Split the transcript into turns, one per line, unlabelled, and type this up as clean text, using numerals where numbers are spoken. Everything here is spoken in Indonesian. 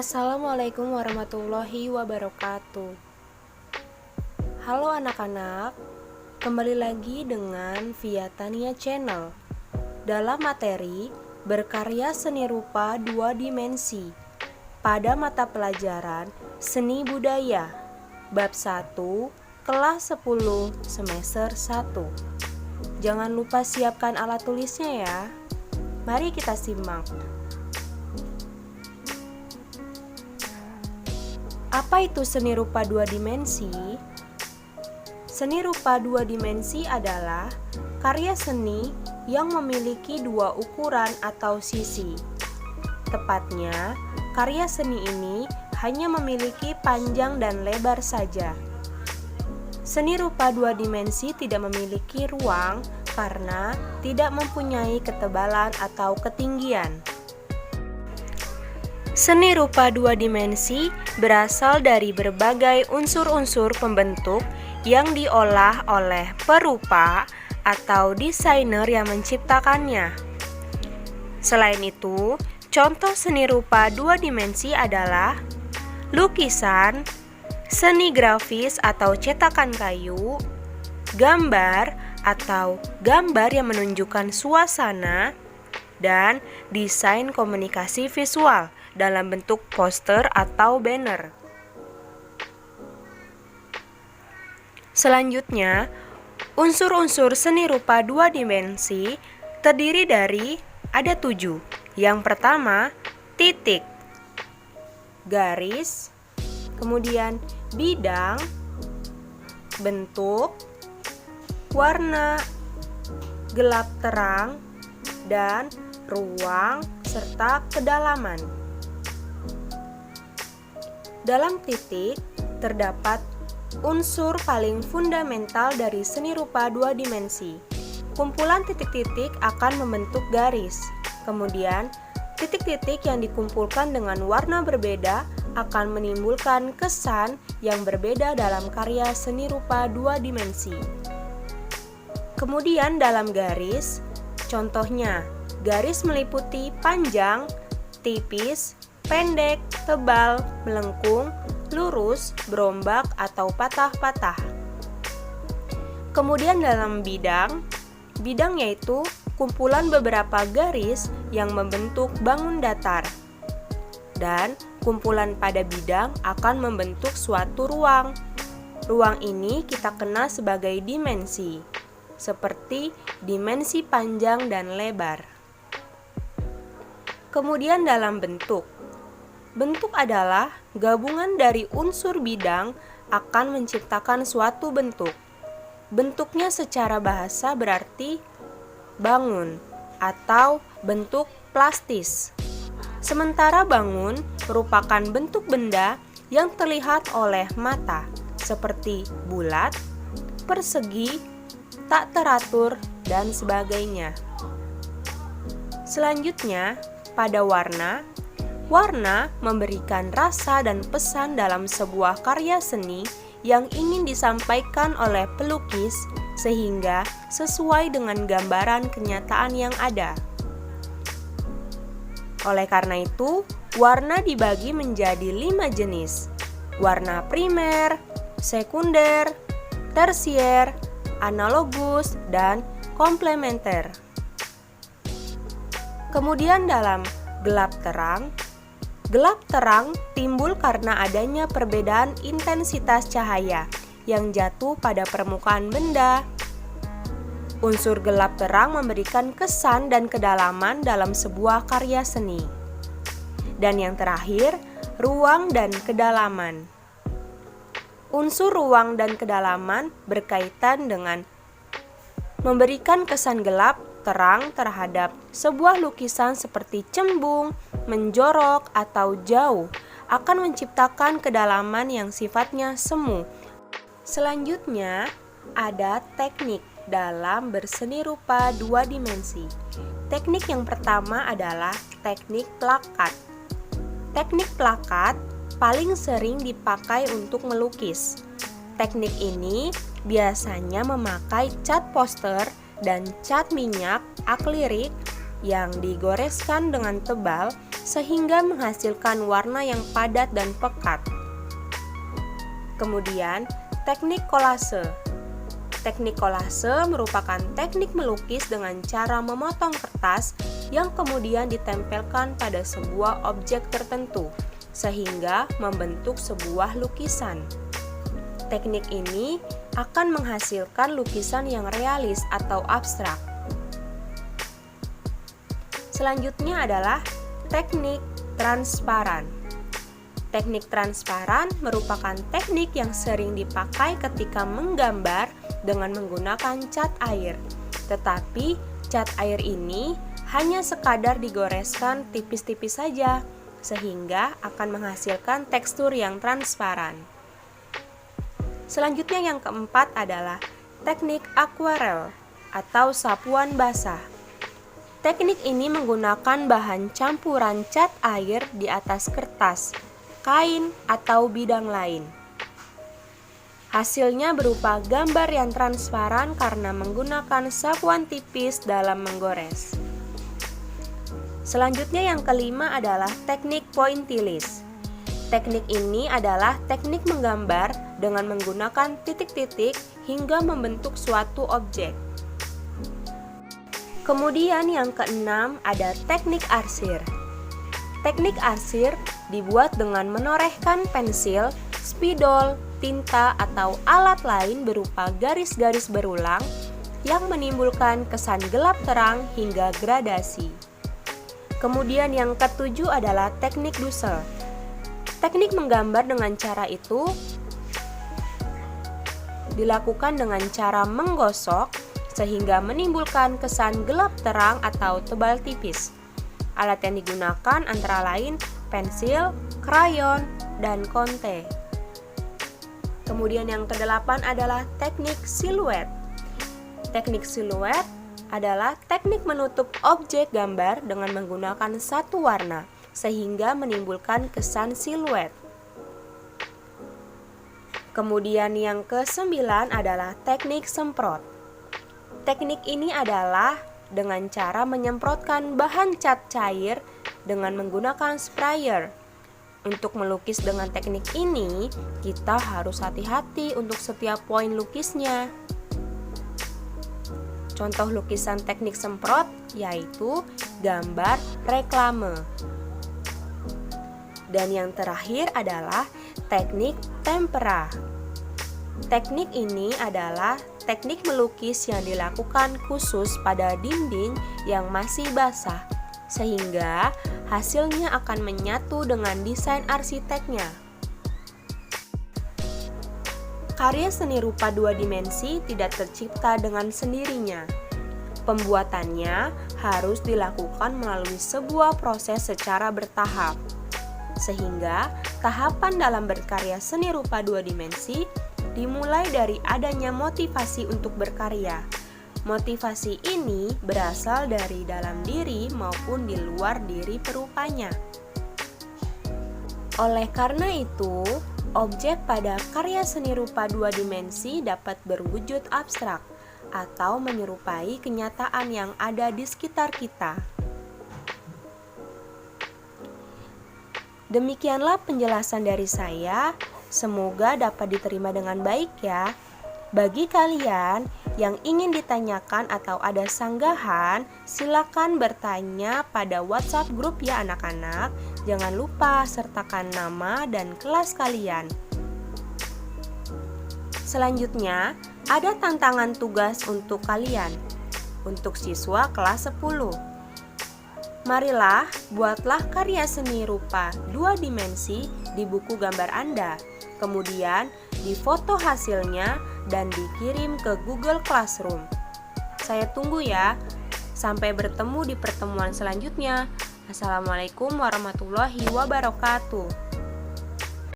Assalamualaikum warahmatullahi wabarakatuh. Halo anak-anak, kembali lagi dengan Via Tania Channel dalam materi berkarya seni rupa 2 dimensi pada mata pelajaran Seni Budaya Bab 1 kelas 10 semester 1. Jangan lupa siapkan alat tulisnya ya. Mari kita simak. Apa itu seni rupa 2 dimensi? Seni rupa 2 dimensi adalah karya seni yang memiliki 2 ukuran atau sisi. Tepatnya, karya seni ini hanya memiliki panjang dan lebar saja. Seni rupa 2 dimensi tidak memiliki ruang karena tidak mempunyai ketebalan atau ketinggian. Seni rupa 2 dimensi berasal dari berbagai unsur-unsur pembentuk yang diolah oleh perupa atau desainer yang menciptakannya. Selain itu, contoh seni rupa 2 dimensi adalah lukisan, seni grafis atau cetakan kayu, gambar atau gambar yang menunjukkan suasana, dan desain komunikasi visual dalam bentuk poster atau banner. Selanjutnya, unsur-unsur seni rupa 2 dimensi terdiri dari ada 7. Yang pertama, titik, garis, kemudian bidang, bentuk, warna, gelap terang, dan ruang serta kedalaman. Dalam titik terdapat unsur paling fundamental dari seni rupa 2 dimensi. Kumpulan titik-titik akan membentuk garis. Kemudian, titik-titik yang dikumpulkan dengan warna berbeda akan menimbulkan kesan yang berbeda dalam karya seni rupa 2 dimensi. Kemudian dalam garis, contohnya, garis meliputi panjang, tipis, pendek, tebal, melengkung, lurus, berombak, atau patah-patah. Kemudian dalam bidang yaitu kumpulan beberapa garis yang membentuk bangun datar. Dan kumpulan pada bidang akan membentuk suatu ruang. Ruang ini kita kenal sebagai dimensi, seperti dimensi panjang dan lebar. Kemudian dalam bentuk adalah gabungan dari unsur bidang akan menciptakan suatu bentuk. Bentuknya secara bahasa berarti bangun atau bentuk plastis. Sementara bangun merupakan bentuk benda yang terlihat oleh mata, seperti bulat, persegi, tak teratur, dan sebagainya. Selanjutnya, pada warna memberikan rasa dan pesan dalam sebuah karya seni yang ingin disampaikan oleh pelukis sehingga sesuai dengan gambaran kenyataan yang ada. Oleh karena itu, warna dibagi menjadi 5 jenis. Warna primer, sekunder, tersier, analogus, dan komplementer. Kemudian dalam gelap terang timbul karena adanya perbedaan intensitas cahaya yang jatuh pada permukaan benda. Unsur gelap terang memberikan kesan dan kedalaman dalam sebuah karya seni. Dan yang terakhir, ruang dan kedalaman. Unsur ruang dan kedalaman berkaitan dengan memberikan kesan gelap terang terhadap sebuah lukisan seperti cembung, menjorok, atau jauh akan menciptakan kedalaman yang sifatnya semu. Selanjutnya, ada teknik dalam berseni rupa 2 dimensi. Teknik yang pertama adalah teknik plakat. Teknik plakat paling sering dipakai untuk melukis. Teknik ini biasanya memakai cat poster dan cat minyak akrilik yang digoreskan dengan tebal sehingga menghasilkan warna yang padat dan pekat. Kemudian, teknik kolase. Teknik kolase merupakan teknik melukis dengan cara memotong kertas yang kemudian ditempelkan pada sebuah objek tertentu, sehingga membentuk sebuah lukisan. Teknik ini akan menghasilkan lukisan yang realis atau abstrak. Selanjutnya adalah teknik transparan. Teknik transparan merupakan teknik yang sering dipakai ketika menggambar dengan menggunakan cat air. Tetapi cat air ini hanya sekadar digoreskan tipis-tipis saja, sehingga akan menghasilkan tekstur yang transparan. Selanjutnya yang keempat adalah teknik akuarel atau sapuan basah. Teknik ini menggunakan bahan campuran cat air di atas kertas, kain, atau bidang lain. Hasilnya berupa gambar yang transparan karena menggunakan sapuan tipis dalam menggores. Selanjutnya yang kelima adalah teknik pointillis. Teknik ini adalah teknik menggambar dengan menggunakan titik-titik hingga membentuk suatu objek. Kemudian yang keenam ada teknik arsir. Teknik arsir dibuat dengan menorehkan pensil, spidol, tinta, atau alat lain berupa garis-garis berulang yang menimbulkan kesan gelap terang hingga gradasi. Kemudian yang ketujuh adalah teknik dusel. Teknik menggambar dengan cara itu dilakukan dengan cara menggosok sehingga menimbulkan kesan gelap terang atau tebal tipis. Alat yang digunakan antara lain pensil, krayon, dan konte. Kemudian yang kedelapan adalah teknik siluet. Teknik siluet adalah teknik menutup objek gambar dengan menggunakan satu warna sehingga menimbulkan kesan siluet. Kemudian yang kesembilan adalah teknik semprot. Teknik ini adalah dengan cara menyemprotkan bahan cat cair dengan menggunakan sprayer. Untuk melukis dengan teknik ini, kita harus hati-hati untuk setiap poin lukisnya. Contoh lukisan teknik semprot yaitu gambar reklame. Dan yang terakhir adalah teknik tempera. Teknik ini adalah teknik melukis yang dilakukan khusus pada dinding yang masih basah, sehingga hasilnya akan menyatu dengan desain arsiteknya. Karya seni rupa dua dimensi tidak tercipta dengan sendirinya. Pembuatannya harus dilakukan melalui sebuah proses secara bertahap, sehingga tahapan dalam berkarya seni rupa dua dimensi dimulai dari adanya motivasi untuk berkarya. Motivasi ini berasal dari dalam diri maupun di luar diri perupanya. Oleh karena itu, objek pada karya seni rupa dua dimensi dapat berwujud abstrak atau menyerupai kenyataan yang ada di sekitar kita. Demikianlah penjelasan dari saya. Semoga dapat diterima dengan baik ya. Bagi kalian yang ingin ditanyakan atau ada sanggahan, silakan bertanya pada WhatsApp grup ya anak-anak. Jangan lupa sertakan nama dan kelas kalian. Selanjutnya, ada tantangan tugas untuk kalian. Untuk siswa kelas 10. Marilah buatlah karya seni rupa dua dimensi di buku gambar Anda. Kemudian difoto hasilnya dan dikirim ke Google Classroom. Saya tunggu ya. Sampai bertemu di pertemuan selanjutnya. Assalamualaikum warahmatullahi wabarakatuh.